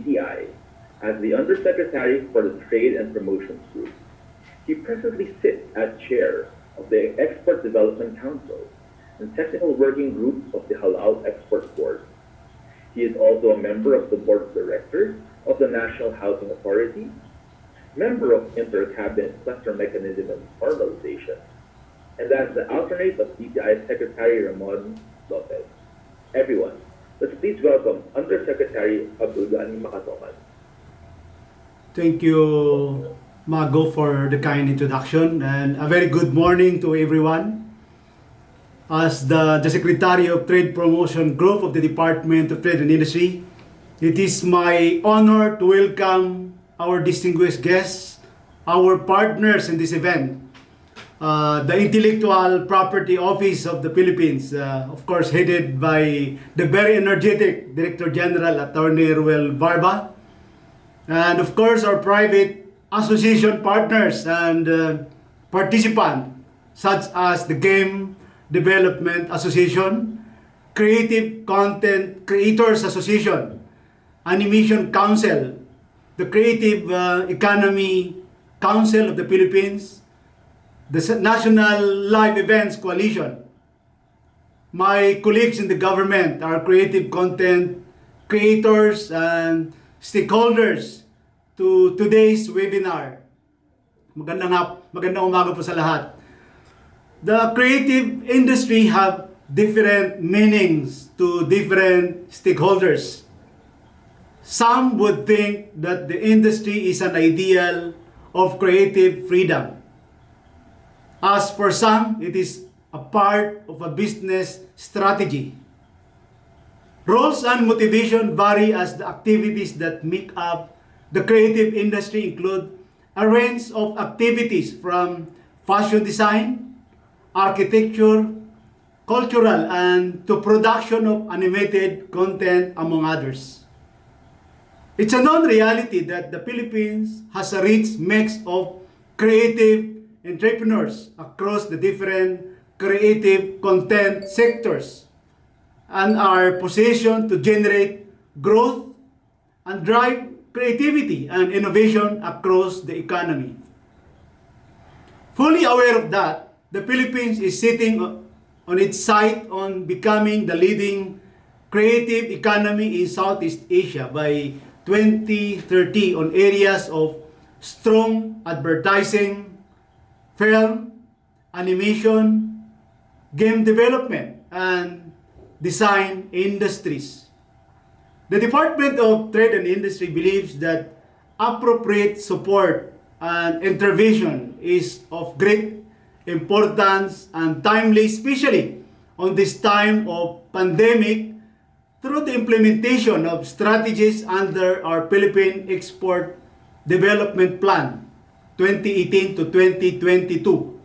DTI as the Undersecretary for the Trade and Promotions Group. He presently sits as chair of the Export Development Council and technical working group of the Halal Export Board. He is also a member of the Board of Directors of the National Housing Authority, member of Inter-Cabinet Cluster Mechanism and Formalization, and as the alternate of DTI Secretary Ramon Lopez. Everyone, let's please welcome Undersecretary Abdulgani Macatoman. Thank you, Mago, for the kind introduction, and a very good morning to everyone. As the Secretary of Trade Promotion Group of the Department of Trade and Industry, it is my honor to welcome our distinguished guests, our partners in this event, the Intellectual Property Office of the Philippines, of course headed by the very energetic Director General Attorney Ruel Barba, and of course our private association partners and participants such as the Game Development Association, Creative Content Creators Association, Animation Council, the Creative Economy Council of the Philippines, the National Live Events Coalition, my colleagues in the government, our creative content creators and stakeholders to today's webinar. Magandang umaga po sa lahat. The creative industry have different meanings to different stakeholders. Some would think that the industry is an ideal of creative freedom. As for some, it is a part of a business strategy. Roles and motivation vary as the activities that make up the creative industry include a range of activities from fashion design, architecture, cultural, and to production of animated content, among others. It's a known reality that the Philippines has a rich mix of creative entrepreneurs across the different creative content sectors and are positioned to generate growth and drive creativity and innovation across the economy. Fully aware of that, the Philippines is sitting on its sight on becoming the leading creative economy in Southeast Asia by 2030 on areas of strong advertising, film, animation, game development, and design industries. The Department of Trade and Industry believes that appropriate support and intervention is of great importance and timely, especially on this time of pandemic, through the implementation of strategies under our Philippine Export Development Plan 2018 to 2022.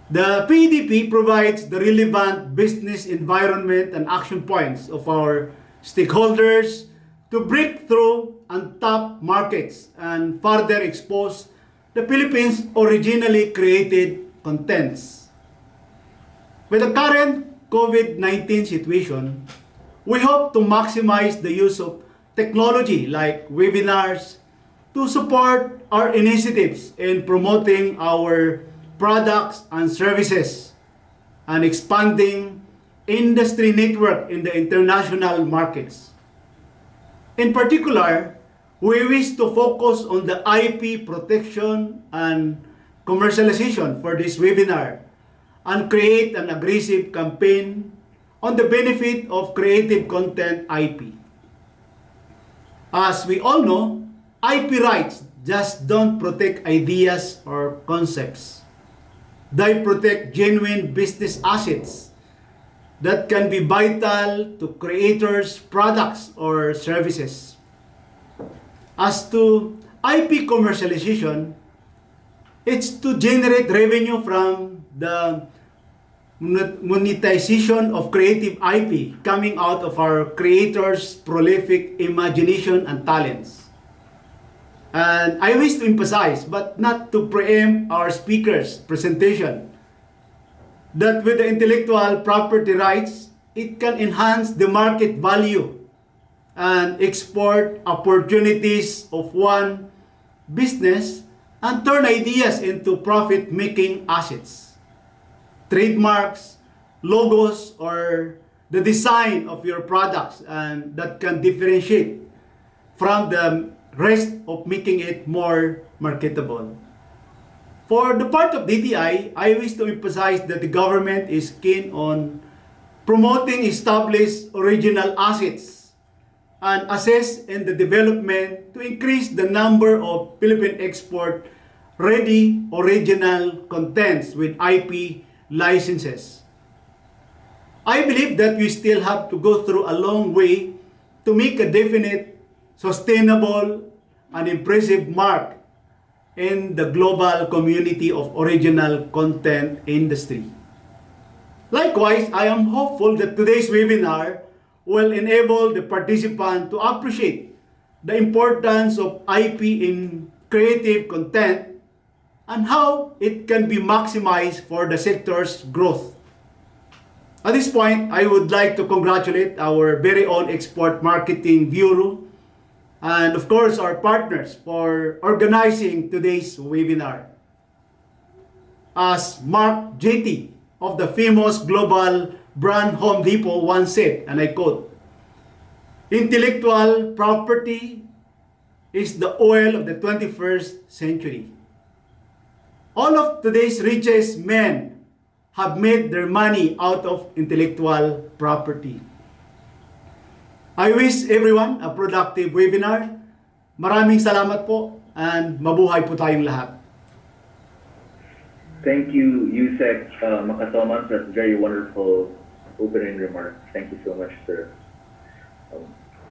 The PDP provides the relevant business environment and action points of our stakeholders to break through untapped markets and further expose the Philippines' originally created contents. With the current COVID-19 situation, we hope to maximize the use of technology like webinars to support our initiatives in promoting our products and services and expanding industry network in the international markets. In particular, we wish to focus on the IP protection and commercialization for this webinar and create an aggressive campaign on the benefit of creative content IP. As we all know, IP rights just don't protect ideas or concepts. They protect genuine business assets that can be vital to creators' products or services. As to IP commercialization, it's to generate revenue from the monetization of creative IP coming out of our creators' prolific imagination and talents. And I wish to emphasize, but not to preempt our speaker's presentation, that with the intellectual property rights, it can enhance the market value and export opportunities of one business and turn ideas into profit-making assets. Trademarks, logos, or the design of your products and that can differentiate from the rest of making it more marketable. For the part of DTI, I wish to emphasize that the government is keen on promoting established original assets and assess in the development to increase the number of Philippine export ready original contents with IP licenses. I believe that we still have to go through a long way to make a definite, sustainable, and impressive mark in the global community of original content industry. Likewise, I am hopeful that today's webinar will enable the participant to appreciate the importance of IP in creative content and how it can be maximized for the sector's growth. At this point, I would like to congratulate our very own Export Marketing Bureau and of course our partners for organizing today's webinar. As Mark JT of the famous global brand Home Depot once said, and I quote, "Intellectual property is the oil of the 21st century." All of today's richest men have made their money out of intellectual property. I wish everyone a productive webinar. Maraming salamat po and mabuhay po tayong lahat. Thank you, Yusek Macatoman, for that very wonderful opening remarks. Thank you so much, sir.